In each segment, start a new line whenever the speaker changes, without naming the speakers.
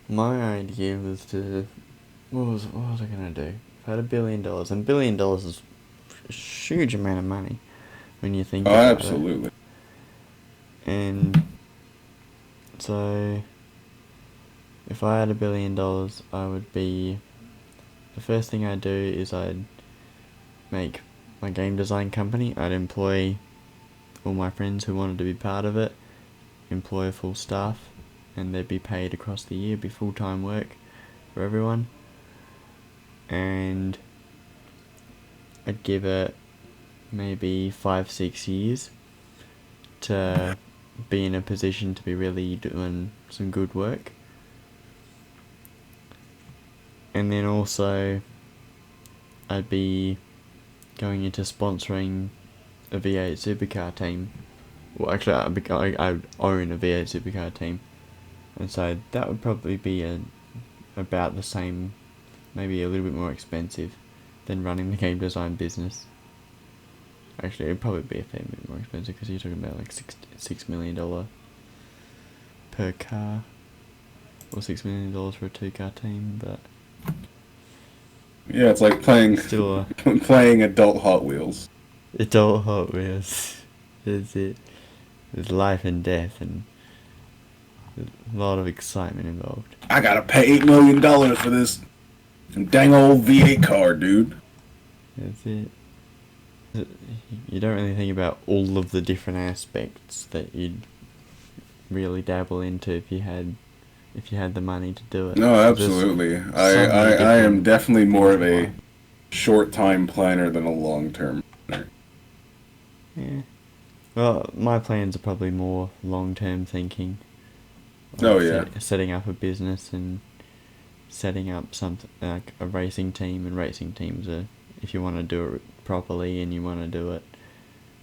My idea was to what was I gonna do? If I had $1 billion, and $1 billion is a huge amount of money when you think
Oh,
about it.
absolutely.
And so, if I had $1 billion, I would be the first thing I'd do is I'd make my game design company. I'd employ all my friends who wanted to be part of it, employ full staff, and they'd be paid across the year, be full time work for everyone. And I'd give it maybe 5, 6 years to be in a position to be really doing some good work. And then also, I'd be going into sponsoring a V8 supercar team. Well, actually, I would own a V8 supercar team. And so that would probably be about the same, maybe a little bit more expensive than running the game design business. Actually, it'd probably be a fair bit more expensive because you're talking about like $6 million per car, or $6 million for a 2 car team. But
Yeah, it's like playing
still,
playing adult Hot Wheels.
it's all Hot Wheels. Is it? There's life and death and a lot of excitement involved.
I gotta pay $8 million for this dang old V8 car, dude.
That's it. You don't really think about all of the different aspects that you'd really dabble into if you had the money to do it.
No,
'Cause there's
absolutely.
so many
I am
different
definitely more
things
of
in
a
life.
short time planner than a long term planner.
Yeah. Well, my plans are probably more long term thinking,
Oh
like
yeah.
setting up a business and setting up something like a racing team. And racing teams are, if you want to do it properly and you want to do it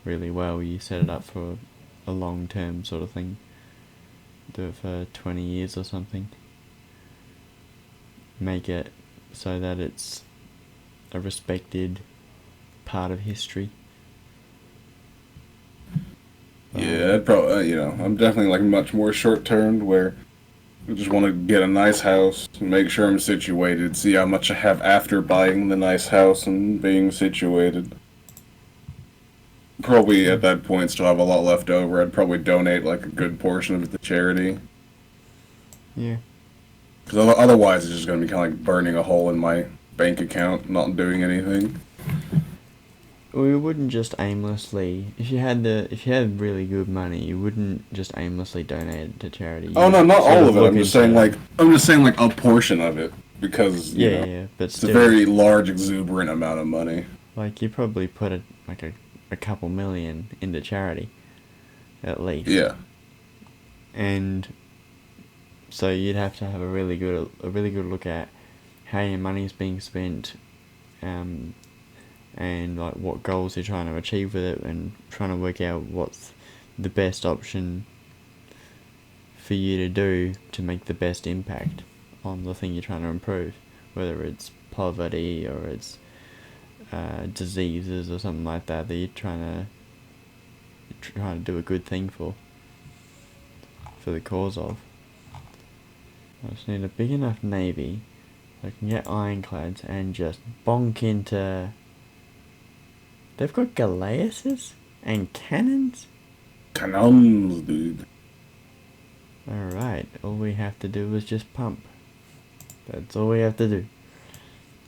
really well, you set it up for a long term sort of thing. Do it for 20 years or something. Make it so that it's a respected part of history.
Yeah, I'd probably I'm definitely like much more short term where I just want to get a nice house, make sure I'm situated, see how much I have after buying the nice house and being situated. Probably at that point still have a lot left over. I'd probably donate like a good portion of it to charity.
Yeah.
Because otherwise it's just going to be kind of like burning a hole in my bank account, not doing anything.
We wouldn't just aimlessly. If you had really good money, you wouldn't just aimlessly donate it to charity.
Oh
You'd
no, not
sort
all
of
of it.
look into.
I'm just saying like a portion of it because
Yeah, yeah, but
it's a
still,
very large, exuberant amount of money.
like you probably put a couple million into charity, at least.
Yeah.
And so you'd have to have a really good look at how your money's being spent, um, and like what goals you're trying to achieve with it, and trying to work out what's the best option for you to do to make the best impact on the thing you're trying to improve, whether it's poverty or it's diseases or something like that that you're trying to do a good thing for the cause of. I just need a big enough navy so I can get ironclads and just bonk into. They've got galleasses and cannons.
Canons, dude.
Alright, all we have to do is just pump. That's all we have to do.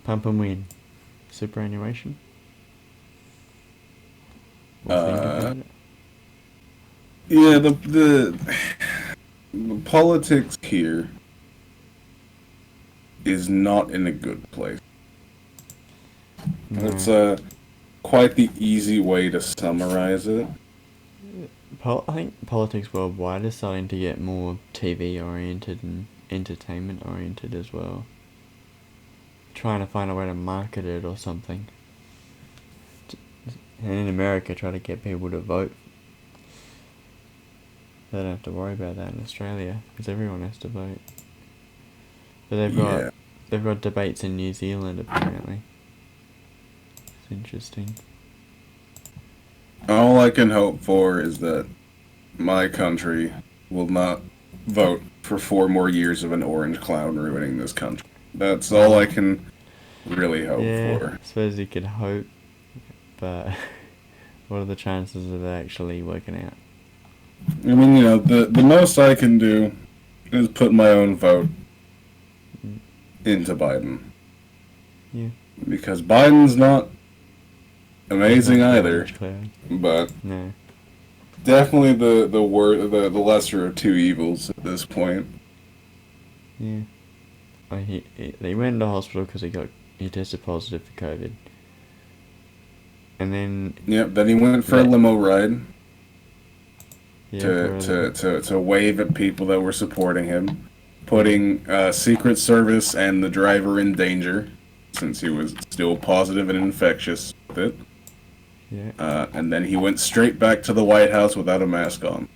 Pump and win. Superannuation? We'll think
Uh,
about it.
yeah, the politics here is not in a good place. That's
No.
quite the easy way to summarize it.
I think politics worldwide is starting to get more TV oriented and entertainment oriented as well. Trying to find a way to market it or something. And in America, try to get people to vote. They don't have to worry about that in Australia because everyone has to vote. But
Yeah.
they've got debates in New Zealand apparently. It's interesting.
All I can hope for is that my country will not vote for 4 more years of an orange cloud ruining this country. That's all I
Well,
can really hope
yeah,
for.
I suppose you could hope, but what are the chances of it actually working out?
I mean, the most I can do is put my own vote
Mm,
into Biden.
yeah,
Because Biden's not
he's
amazing
not the
either,
orange cloud.
but
No.
definitely the lesser of two evils at this point.
Yeah. He went into hospital because he tested positive for COVID, and then
Yep, then he went for a
let
limo ride
yeah
to
for a
to
little.
to, to wave at people that were supporting him,
Yeah,
putting Secret Service and the driver in danger since he was still positive and infectious with it.
yeah.
And then he went straight back to the White House without a mask on.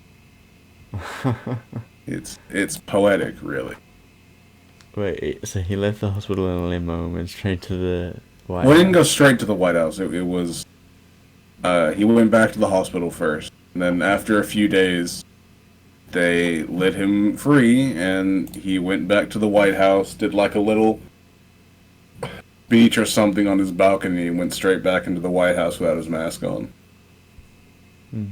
It's poetic, really.
Wait, so he left the hospital in a limo and went straight to the White
Well, he didn't go
House?
straight to the White House. It was he went back to the hospital first, and then after a few days, they let him free, and he went back to the White House, did like a little beach or something on his balcony, and went straight back into the White House without his mask on.
Hmm.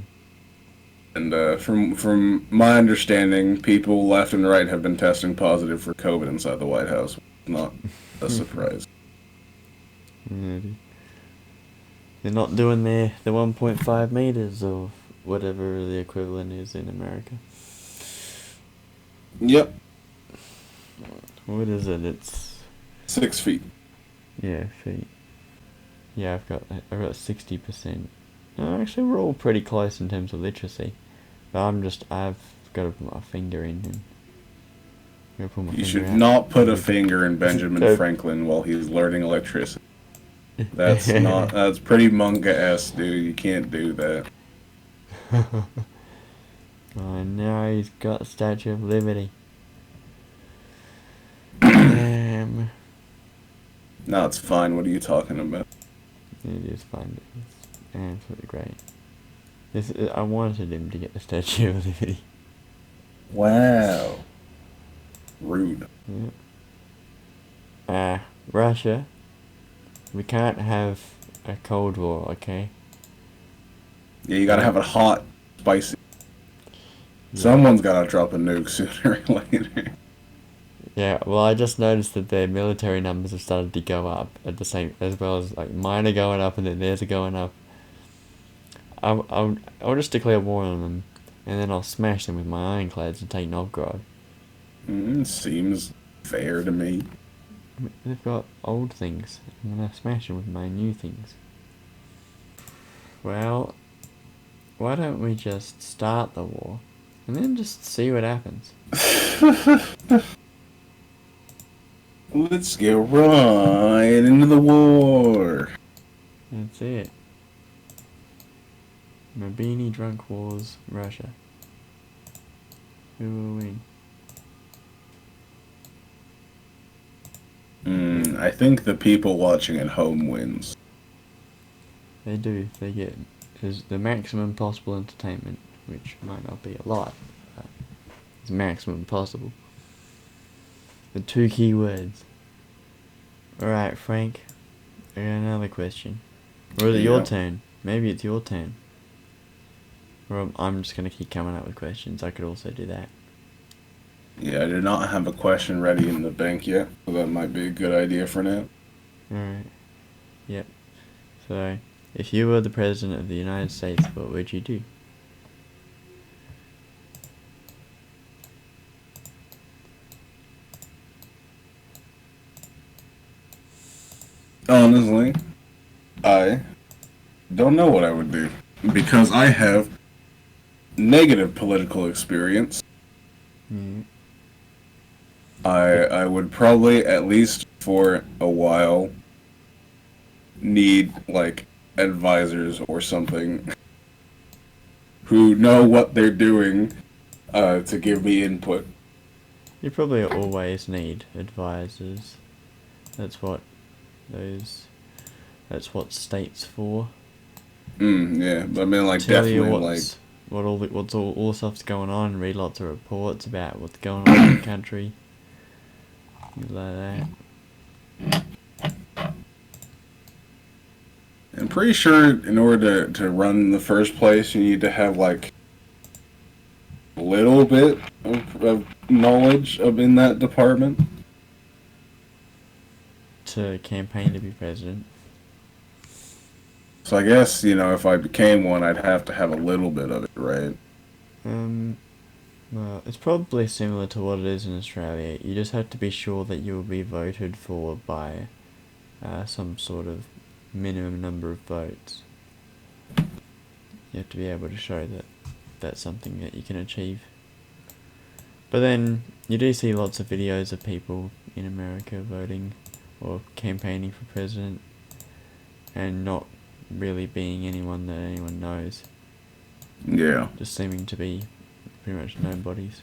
And from my understanding, people left and right have been testing positive for COVID inside the White House. Not a surprise.
Yeah, they're not doing the 1.5 meters or whatever the equivalent is in America.
Yep,
What is it? It's
6 feet.
yeah, feet. Yeah, I've got 60%. No, actually, we're all pretty close in terms of literacy. But I've got to put my finger in and I'm gonna pull my
You
finger
should
out.
not put a
Go,
finger in Benjamin
go.
Franklin while he's learning electricity. That's pretty manga-esque, dude. You can't do that.
Oh no, he's got a Statue of Liberty. Damn.
No, it's fine. What are you talking about?
It is fun. It's absolutely great. I wanted him to get the Statue of Liberty.
Wow. Rude.
Yeah. Russia, we can't have a Cold War, okay?
Yeah, you gotta
Right?
have it hot, spicy.
Yeah.
Someone's gotta drop a nuke sooner or later.
Yeah, well, I just noticed that their military numbers have started to go up at the same, as well as like mine are going up and then theirs are going up. I'll just declare war on them, and then I'll smash them with my ironclads and take Novgorod.
Seems fair to me.
They've got old things. I'm gonna smash them with my new things. Well, why don't we just start the war, and then just see what happens?
Let's get right into the war.
That's it. Mabini Drunk Wars, Russia. Who will win?
I think the people watching at home wins.
They do. They get is the maximum possible entertainment, which might not be a lot, but it's maximum possible. The two key words. Alright, Frank. I got another question. Or is it your
Yeah.
turn? Maybe it's your turn. Or I'm just gonna keep coming up with questions. I could also do that.
Yeah, I do not have a question ready in the bank yet, so that might be a good idea for now.
Alright. Yep. So, if you were the President of the United States, what would you do?
Honestly, I don't know what I would do because I have negative political experience.
Yeah.
I would probably, at least for a while, need like advisors or something who know what they're doing to give me input.
You probably always need advisors. That's what those. That's what state's for.
Yeah, I mean, like
Tell you
definitely, like
what's what's all the stuff's going on, read lots of reports about what's going on in the country, things like that.
I'm pretty sure in order to run in the first place, you need to have like a little bit of knowledge of in that department.
To campaign to be president.
So I guess, if I became one, I'd have to have a little bit of it, right?
Um, well, it's probably similar to what it is in Australia. You just have to be sure that you will be voted for by some sort of minimum number of votes. You have to be able to show that that's something that you can achieve. But then you do see lots of videos of people in America voting or campaigning for president and not really being anyone that anyone knows.
Yeah.
Just seeming to be pretty much nobodies.